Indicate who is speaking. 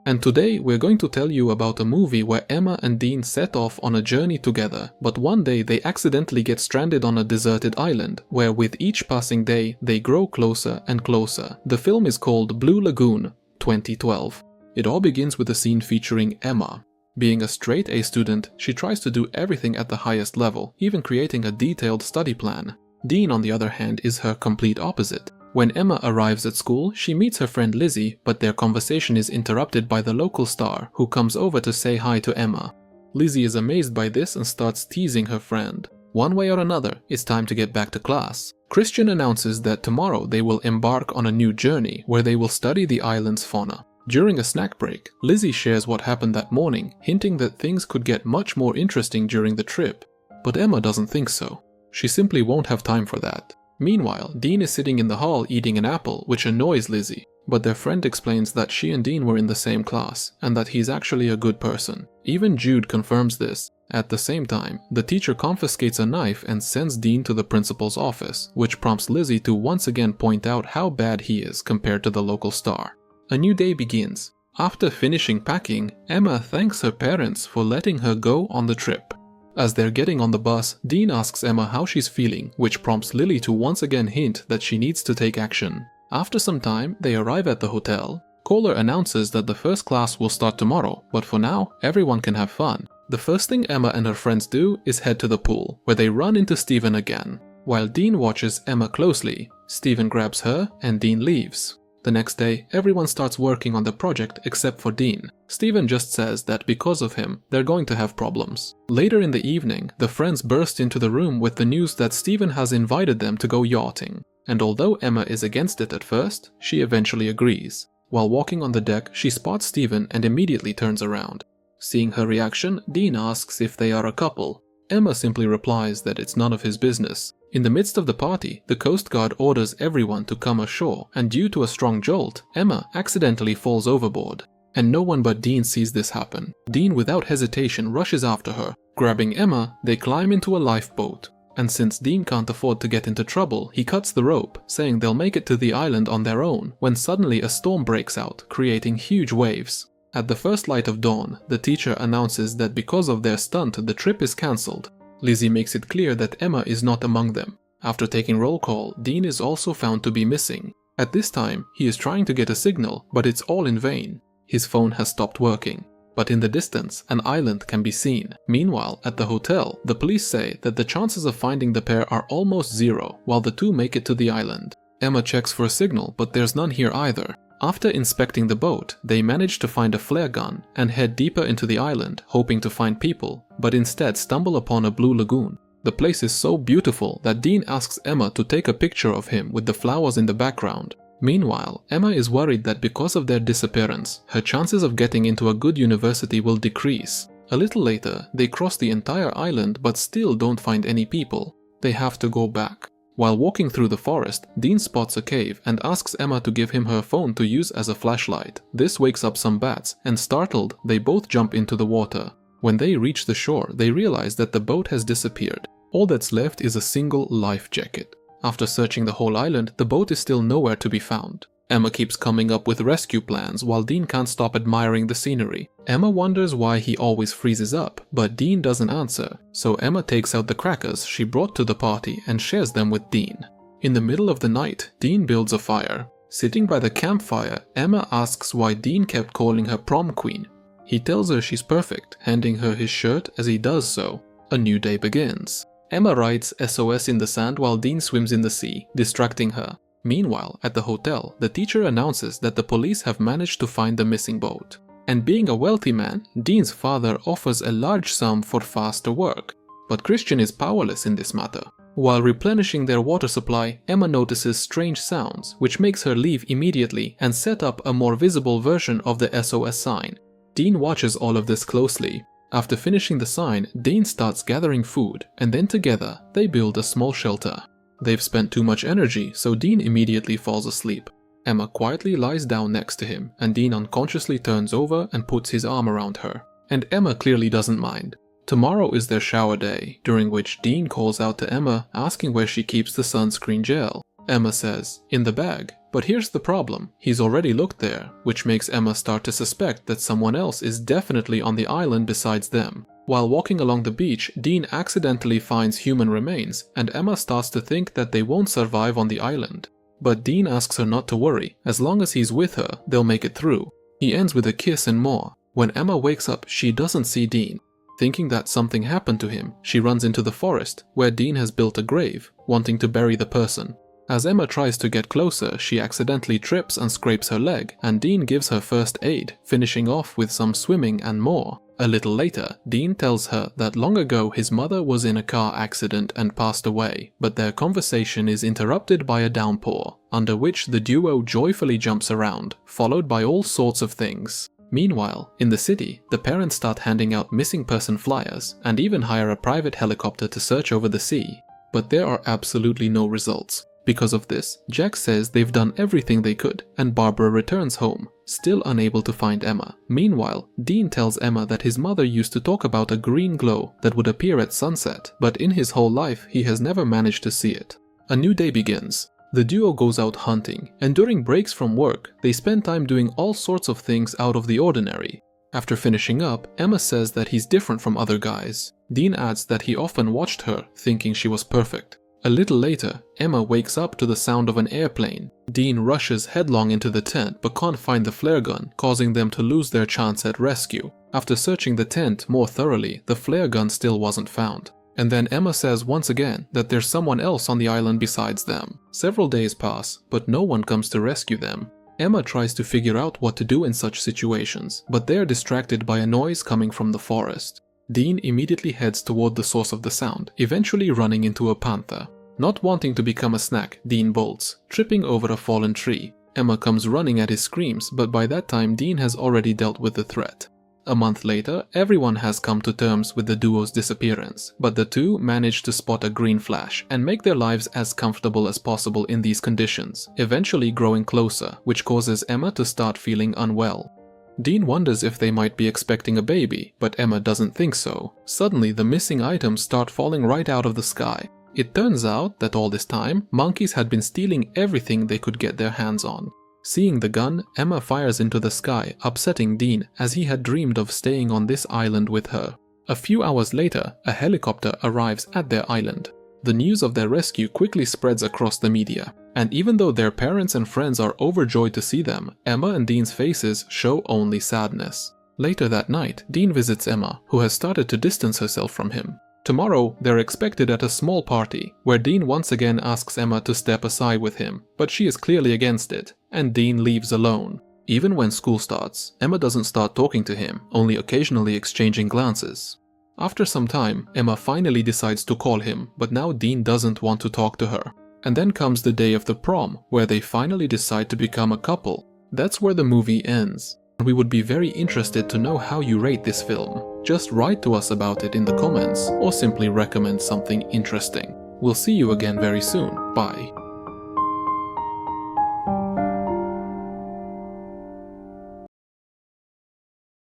Speaker 1: and today we're going to tell you about a movie where Emma and Dean set off on a journey together, but one day they accidentally get stranded on a deserted island, where with each passing day they grow closer and closer. The film is called Blue Lagoon, 2012. It all begins with a scene featuring Emma. Being a straight A student, she tries to do everything at the highest level, even creating a detailed study plan. Dean, on the other hand, is her complete opposite. When Emma arrives at school, she meets her friend Lizzie, but their conversation is interrupted by the local star, who comes over to say hi to Emma. Lizzie is amazed by this and starts teasing her friend. One way or another, it's time to get back to class. Christian announces that tomorrow they will embark on a new journey where they will study the island's fauna. During a snack break, Lizzie shares what happened that morning, hinting that things could get much more interesting during the trip. But Emma doesn't think so. She simply won't have time for that. Meanwhile, Dean is sitting in the hall eating an apple, which annoys Lizzie. But their friend explains that she and Dean were in the same class, and that he's actually a good person. Even Jude confirms this. At the same time, the teacher confiscates a knife and sends Dean to the principal's office, which prompts Lizzie to once again point out how bad he is compared to the local star. A new day begins. After finishing packing, Emma thanks her parents for letting her go on the trip. As they're getting on the bus, Dean asks Emma how she's feeling, which prompts Lily to once again hint that she needs to take action. After some time, they arrive at the hotel. Caller announces that the first class will start tomorrow, but for now, everyone can have fun. The first thing Emma and her friends do is head to the pool, where they run into Steven again. While Dean watches Emma closely, Steven grabs her and Dean leaves. The next day, everyone starts working on the project except for Dean. Steven just says that because of him, they're going to have problems. Later in the evening, the friends burst into the room with the news that Steven has invited them to go yachting. And although Emma is against it at first, she eventually agrees. While walking on the deck, she spots Steven and immediately turns around. Seeing her reaction, Dean asks if they are a couple. Emma simply replies that it's none of his business. In the midst of the party, the Coast Guard orders everyone to come ashore, and due to a strong jolt, Emma accidentally falls overboard. And no one but Dean sees this happen. Dean without hesitation rushes after her. Grabbing Emma, they climb into a lifeboat. And since Dean can't afford to get into trouble, he cuts the rope, saying they'll make it to the island on their own, when suddenly a storm breaks out, creating huge waves. At the first light of dawn, the teacher announces that because of their stunt, the trip is cancelled. Lizzie makes it clear that Emma is not among them. After taking roll call, Dean is also found to be missing. At this time, he is trying to get a signal, but it's all in vain. His phone has stopped working. But in the distance, an island can be seen. Meanwhile, at the hotel, the police say that the chances of finding the pair are almost zero, while the two make it to the island. Emma checks for a signal, but there's none here either. After inspecting the boat, they manage to find a flare gun and head deeper into the island, hoping to find people, but instead stumble upon a blue lagoon. The place is so beautiful that Dean asks Emma to take a picture of him with the flowers in the background. Meanwhile, Emma is worried that because of their disappearance, her chances of getting into a good university will decrease. A little later, they cross the entire island but still don't find any people. They have to go back. While walking through the forest, Dean spots a cave and asks Emma to give him her phone to use as a flashlight. This wakes up some bats, and startled, they both jump into the water. When they reach the shore, they realize that the boat has disappeared. All that's left is a single life jacket. After searching the whole island, the boat is still nowhere to be found. Emma keeps coming up with rescue plans while Dean can't stop admiring the scenery. Emma wonders why he always freezes up, but Dean doesn't answer, so Emma takes out the crackers she brought to the party and shares them with Dean. In the middle of the night, Dean builds a fire. Sitting by the campfire, Emma asks why Dean kept calling her prom queen. He tells her she's perfect, handing her his shirt as he does so. A new day begins. Emma writes SOS in the sand while Dean swims in the sea, distracting her. Meanwhile, at the hotel, the teacher announces that the police have managed to find the missing boat. And being a wealthy man, Dean's father offers a large sum for faster work. But Christian is powerless in this matter. While replenishing their water supply, Emma notices strange sounds, which makes her leave immediately and set up a more visible version of the SOS sign. Dean watches all of this closely. After finishing the sign, Dean starts gathering food, and then together, they build a small shelter. They've spent too much energy, so Dean immediately falls asleep. Emma quietly lies down next to him, and Dean unconsciously turns over and puts his arm around her. And Emma clearly doesn't mind. Tomorrow is their shower day, during which Dean calls out to Emma, asking where she keeps the sunscreen gel. Emma says, "In the bag," But here's the problem, he's already looked there, which makes Emma start to suspect that someone else is definitely on the island besides them. While walking along the beach, Dean accidentally finds human remains, and Emma starts to think that they won't survive on the island. But Dean asks her not to worry, as long as he's with her, they'll make it through. He ends with a kiss and more. When Emma wakes up, she doesn't see Dean. Thinking that something happened to him, she runs into the forest, where Dean has built a grave, wanting to bury the person. As Emma tries to get closer, she accidentally trips and scrapes her leg, and Dean gives her first aid, finishing off with some swimming and more. A little later, Dean tells her that long ago his mother was in a car accident and passed away, but their conversation is interrupted by a downpour, under which the duo joyfully jumps around, followed by all sorts of things. Meanwhile, in the city, the parents start handing out missing person flyers, and even hire a private helicopter to search over the sea. But there are absolutely no results. Because of this, Jack says they've done everything they could, and Barbara returns home, still unable to find Emma. Meanwhile, Dean tells Emma that his mother used to talk about a green glow that would appear at sunset, but in his whole life he has never managed to see it. A new day begins. The duo goes out hunting, and during breaks from work, they spend time doing all sorts of things out of the ordinary. After finishing up, Emma says that he's different from other guys. Dean adds that he often watched her, thinking she was perfect. A little later, Emma wakes up to the sound of an airplane. Dean rushes headlong into the tent but can't find the flare gun, causing them to lose their chance at rescue. After searching the tent more thoroughly, the flare gun still wasn't found. And then Emma says once again that there's someone else on the island besides them. Several days pass, but no one comes to rescue them. Emma tries to figure out what to do in such situations, but they're distracted by a noise coming from the forest. Dean immediately heads toward the source of the sound, eventually running into a panther. Not wanting to become a snack, Dean bolts, tripping over a fallen tree. Emma comes running at his screams, but by that time Dean has already dealt with the threat. A month later, everyone has come to terms with the duo's disappearance, but the two manage to spot a green flash and make their lives as comfortable as possible in these conditions, eventually growing closer, which causes Emma to start feeling unwell. Dean wonders if they might be expecting a baby, but Emma doesn't think so. Suddenly, the missing items start falling right out of the sky. It turns out that all this time, monkeys had been stealing everything they could get their hands on. Seeing the gun, Emma fires into the sky, upsetting Dean as he had dreamed of staying on this island with her. A few hours later, a helicopter arrives at their island. The news of their rescue quickly spreads across the media, and even though their parents and friends are overjoyed to see them, Emma and Dean's faces show only sadness. Later that night, Dean visits Emma, who has started to distance herself from him. Tomorrow, they're expected at a small party, where Dean once again asks Emma to step aside with him, but she is clearly against it, and Dean leaves alone. Even when school starts, Emma doesn't start talking to him, only occasionally exchanging glances. After some time, Emma finally decides to call him, but now Dean doesn't want to talk to her. And then comes the day of the prom, where they finally decide to become a couple. That's where the movie ends. We would be very interested to know how you rate this film. Just write to us about it in the comments, or simply recommend something interesting. We'll see you again very soon. Bye.